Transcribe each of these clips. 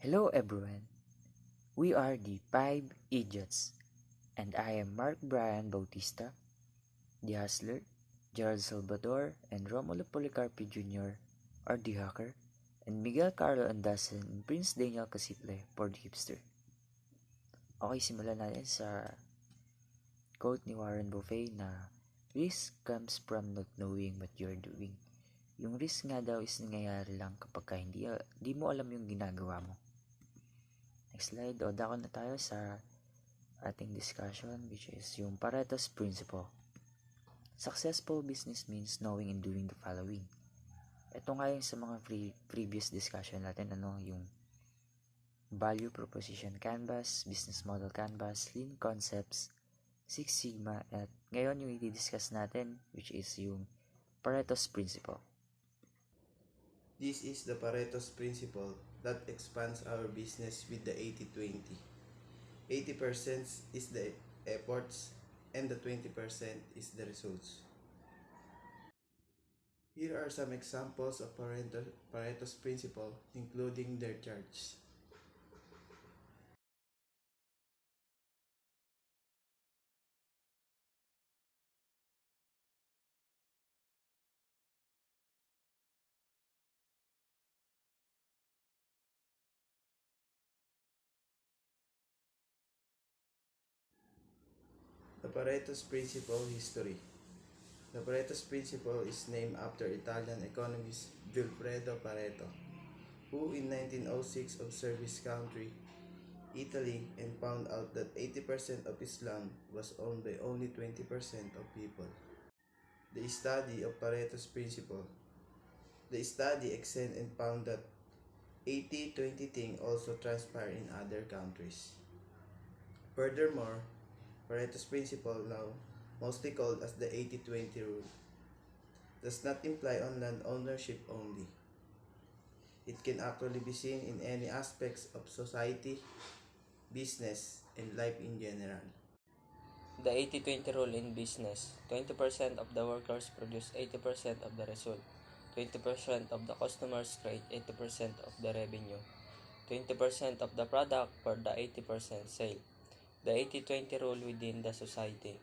Hello everyone, we are the 5 Idiots, and I am Mark Brian Bautista, the Hustler, Gerald Salvador, and Romulo Policarpi Jr. are the Hacker, and Miguel Carlo Andasan and Prince Daniel Casiple for the Hipster. Okay, simulan natin sa quote ni Warren Buffett na risk comes from not knowing what you're doing. Yung risk nga daw is nangyayari lang kapag hindi mo alam yung ginagawa mo. Next slide, o dako na tayo sa ating discussion, which is yung Pareto's Principle. Successful business means knowing and doing the following. Ito nga yung sa mga previous discussion natin, yung value proposition canvas, business model canvas, lean concepts, Six Sigma, at ngayon yung i-discuss natin, which is yung Pareto's Principle. This is the Pareto's Principle that expands our business with the 80-20. 80% is the efforts and the 20% is the results. Here are some examples of Pareto's Principle, including their charts. The Pareto's Principle History. The Pareto's Principle is named after Italian economist Vilfredo Pareto, who in 1906 observed his country, Italy, and found out that 80% of his land was owned by only 20% of people. The study of Pareto's Principle. The study extended and found that 80-20 thing also transpire in other countries. Furthermore, Pareto's Principle, now mostly called as the 80-20 rule, does not imply on land ownership only. It can actually be seen in any aspects of society, business, and life in general. The 80-20 rule in business: 20% of the workers produce 80% of the result. 20% of the customers create 80% of the revenue. 20% of the product for the 80% sale. The 80-20 rule within the society: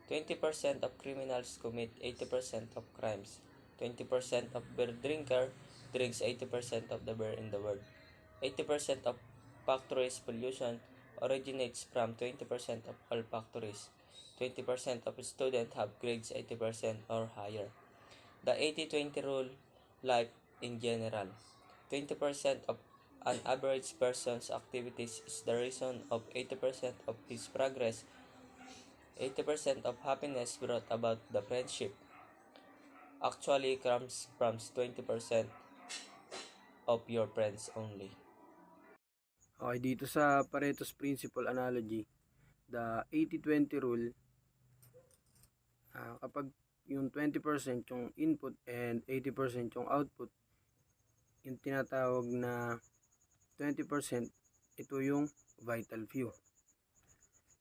20% of criminals commit 80% of crimes. 20% of beer drinker drinks 80% of the beer in the world. 80% of factories pollution originates from 20% of all factories. 20% of students have grades 80% or higher. The 80-20 rule, life in general: 20% of an average person's activities is the reason of 80% of his progress. 80% of happiness brought about the friendship actually comes from 20% of your friends only. Okay, dito sa Pareto's Principle analogy, the 80-20 rule, kapag yung 20% yung input and 80% yung output, yung tinatawag na 20%, ito yung vital few.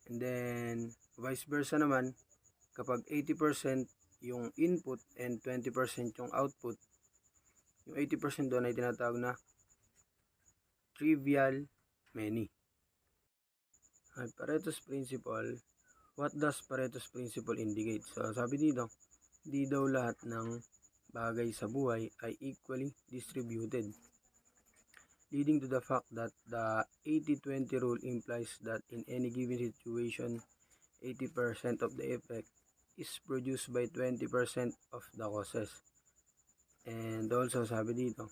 And then, vice versa naman, kapag 80% yung input and 20% yung output, yung 80% doon ay tinatawag na trivial many. At Pareto's Principle, what does Pareto's Principle indicate? So, sabi dito, di daw lahat ng bagay sa buhay ay equally distributed, leading to the fact that the 80-20 rule implies that in any given situation, 80% of the effect is produced by 20% of the causes. And also, sabi dito,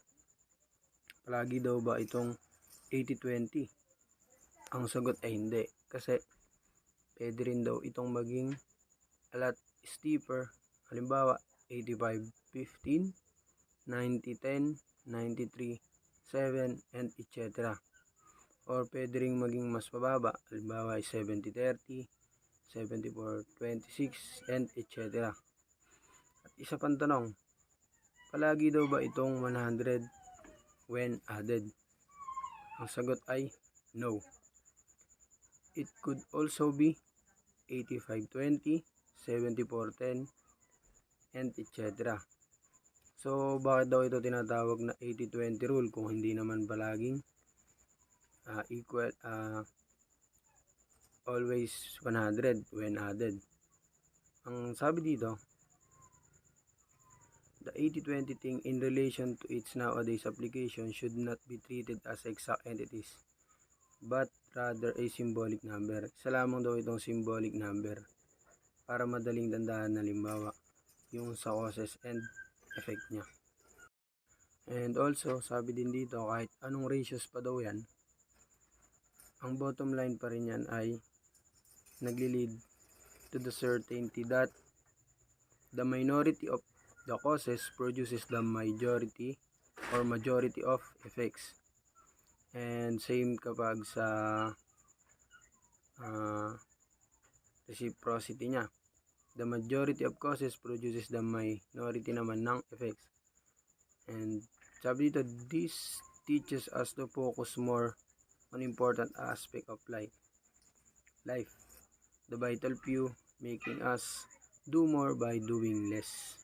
palagi daw ba itong 80-20? Ang sagot ay hindi, kasi pwede rin daw itong maging a lot steeper. Halimbawa, 85-15, 90-10, 93-7, and etc. Or pwede rin maging mas mababa. Halimbawa, 70-30, 74-26, and etc. At isa pang tanong, palagi daw ba itong 100 when added? Ang sagot ay no. It could also be 85-20, 74-10, and etc. So, bakit daw ito tinatawag na 80-20 rule kung hindi naman palaging equal always 100 when added. Ang sabi dito, the 80-20 thing in relation to its nowadays application should not be treated as exact entities, but rather a symbolic number. Isa lamang daw itong symbolic number para madaling tandaan, halimbawa yung sa causes and effect niya. And also, sabi din dito, kahit anong ratios pa daw yan, ang bottom line pa rin yan ay nagli-lead to the certainty that the minority of the causes produces the majority of effects. And same kapag sa reciprocity niya. The majority of causes produces the minority naman ng effects. And sabi dito, this teaches us to focus more on important aspect of life. The vital few, making us do more by doing less.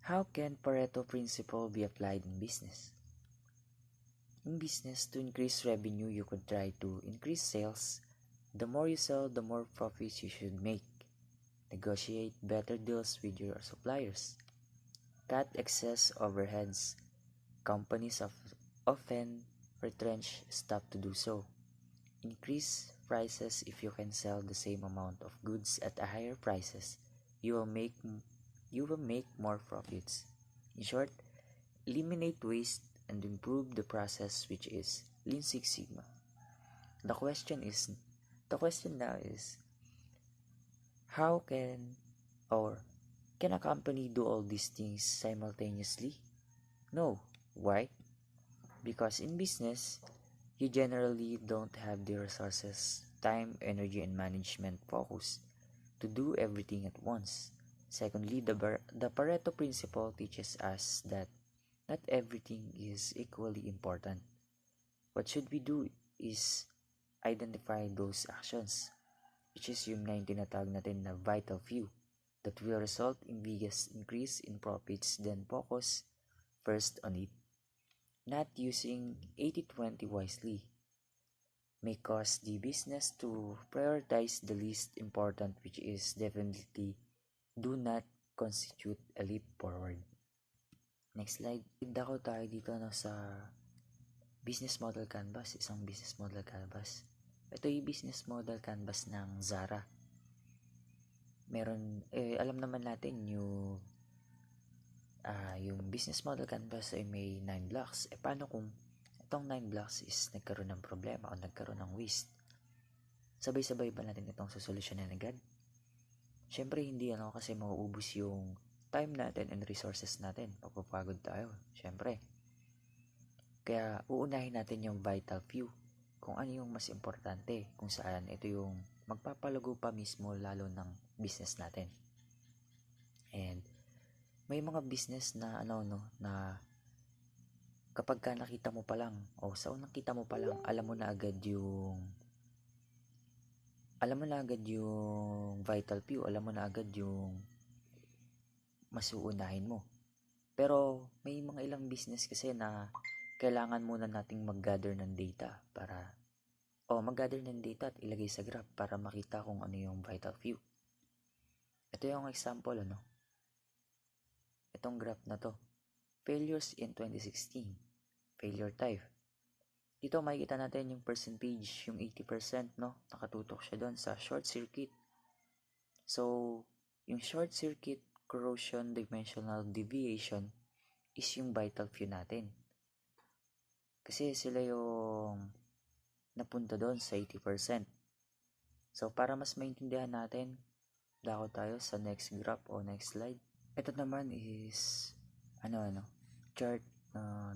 How can Pareto principle be applied in business? In business, to increase revenue, you could try to increase sales. The more you sell, the more profits you should make. Negotiate better deals with your suppliers. Cut excess overheads. Companies often retrench staff to do so. Increase prices. If you can sell the same amount of goods at a higher prices, you will make more profits. In short, eliminate waste and improve the process, which is Lean Six Sigma. The question now is, how can a company do all these things simultaneously? No. Why? Because in business, you generally don't have the resources, time, energy, and management focus to do everything at once. Secondly, the Pareto principle teaches us that not everything is equally important. What should we do is identify those actions, which is yung nga yung tinatawag natin na vital few, that will result in biggest increase in profits, then focus first on it. Not using 80-20 wisely may cause the business to prioritize the least important, which is definitely do not constitute a leap forward. Next slide. Dako tayo dito sa business model canvas, isang business model canvas. Ito yung business model canvas ng Zara. Meron, alam naman natin yung business model canvas ay may 9 blocks. Paano kung itong 9 blocks is nagkaroon ng problema o nagkaroon ng waste? Sabay-sabay ba natin itong sosolusyonan agad? Syempre hindi kasi mauubos yung time natin and resources natin. Papapagod tayo, syempre. Kaya uunahin natin yung vital few, kung ano yung mas importante, kung saan ito yung magpapalago pa mismo lalo ng business natin. And may mga business na na kapag ka nakita mo pa lang o sa unang kita mo pa lang, alam mo na agad yung vital few, alam mo na agad yung mas uunahin mo. Pero may mga ilang business kasi na kailangan muna nating mag-gather ng data at ilagay sa graph para makita kung ano yung vital few. Ito yung example, itong graph na to. Failures in 2016. Failure type. Dito makikita natin yung percentage, yung 80%, nakatutok siya doon sa short circuit. So, yung short circuit corrosion dimensional deviation is yung vital few natin. Kasi sila yung napunta doon sa 80%. So, para mas maintindihan natin, dako tayo sa next graph o next slide. Ito naman is chart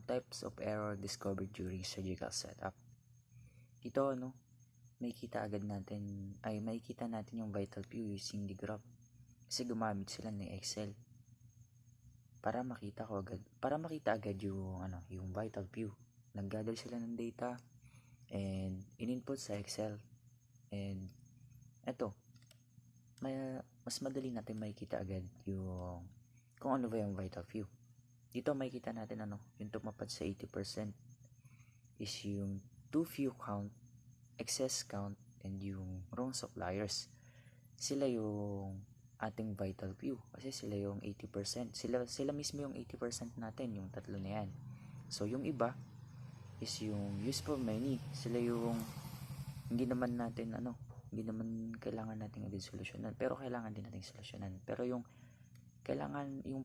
types of error discovered during surgical setup. Dito makikita natin yung vital few using the graph. Kasi gumamit sila ng Excel para makita agad yung vital few. Nag-gather sila ng data and in-input sa Excel. And mas madali natin makikita agad yung kung ano ba yung vital few. Dito makikita natin yung tumapad sa 80% is yung 2 few count excess count, and yung wrong suppliers. Sila yung ating vital few kasi sila yung 80%. Sila mismo yung 80% natin, yung tatlo na yan. So yung iba is yung useful many. Sila yung hindi naman kailangan natin agad solusyonan, pero kailangan din natin solusyonan. Pero yung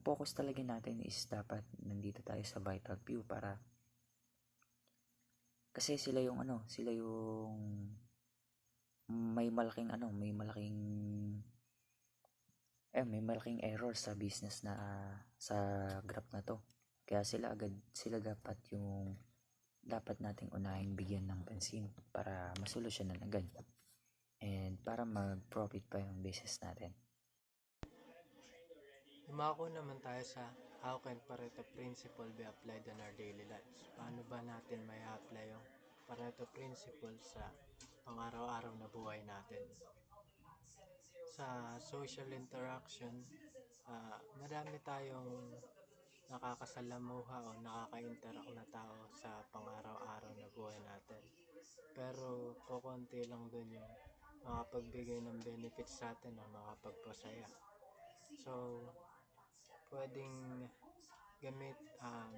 focus talaga natin is dapat nandito tayo sa vital few para kasi sila yung may malaking error sa business na sa graph na to. Kaya sila dapat yung dapat nating unahing bigyan ng pansin para masolusyonan agad and para mag-profit pa yung business natin. Dumako naman tayo sa how can Pareto principle be applied in our daily lives. Paano ba natin may apply yung Pareto principle sa pang-araw-araw na buhay natin? Sa social interaction, marami tayong nakakasalamuha o nakaka-interact na tao sa pang-araw-araw na buhay natin. Pero kukunti lang dun yung makapagbigay ng benefits sa atin o makapagpasaya. So, pwedeng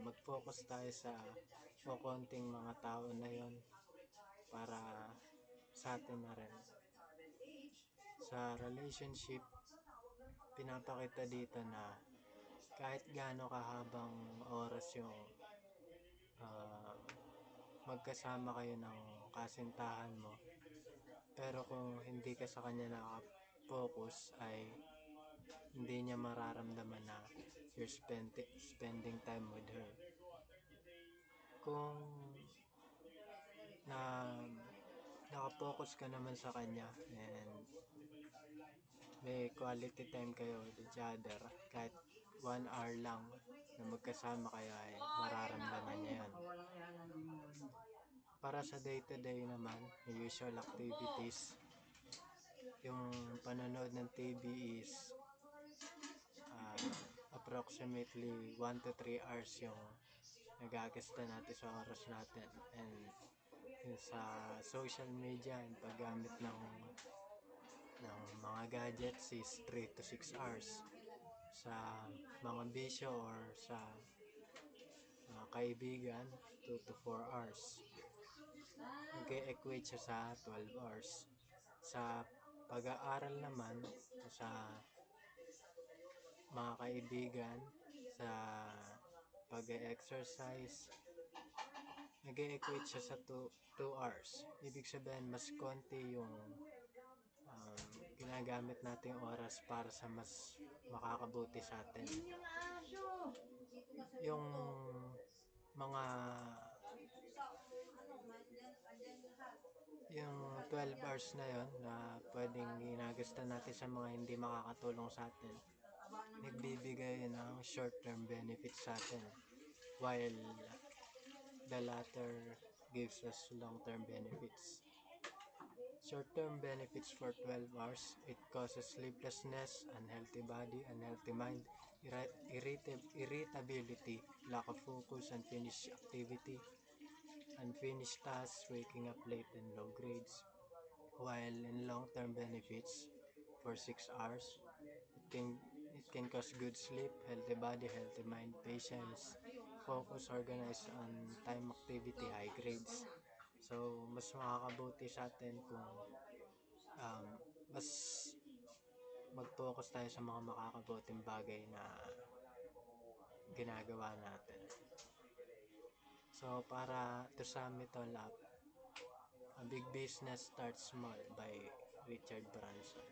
mag-focus tayo sa kukunting mga tao na yon para sa atin na rin. Sa relationship, pinapakita dito na kahit gaano kahabang oras yung magkasama kayo ng kasintahan mo, pero kung hindi ka sa kanya nakafocus ay hindi niya mararamdaman na you're spending time with her. Kung nakafocus ka naman sa kanya and may quality time kayo with each other, kahit 1 hour lang na magkasama kayo ay mararamdaman niya yan. Para sa day-to-day naman, yung usual activities, yung panonood ng TV is approximately 1 to 3 hours yung nagagasta natin sa oras natin. And yung sa social media, yung paggamit ng mga gadgets is 3 to 6 hours. Sa mga bisyo or sa mga kaibigan, 2 to 4 hours. Nag-equate siya sa 12 hours. Sa pag-aaral naman, sa mga kaibigan, sa pag-exercise, nag-equate siya sa 2 hours. Ibig sabihin, mas konti yung ginagamit nating oras para sa mas makakabuti sa atin. Yung mga 12 hours na yon na pwedeng ginagasta natin sa mga hindi makakatulong sa atin, nagbibigay ng short-term benefits sa atin, while the latter gives us long-term benefits. Short-term benefits for 12 hours, it causes sleeplessness, unhealthy body, unhealthy mind, irritability, lack of focus, unfinished activity, unfinished tasks, waking up late, and low grades. While in long-term benefits, for 6 hours, it can cause good sleep, healthy body, healthy mind, patience, focus, organized on time, activity, high grades. So, mas makakabuti sa atin kung mas mag-focus tayo sa mga makakabuting bagay na ginagawa natin. So, para to sum it all up, A Big Business Starts Small by Richard Branson.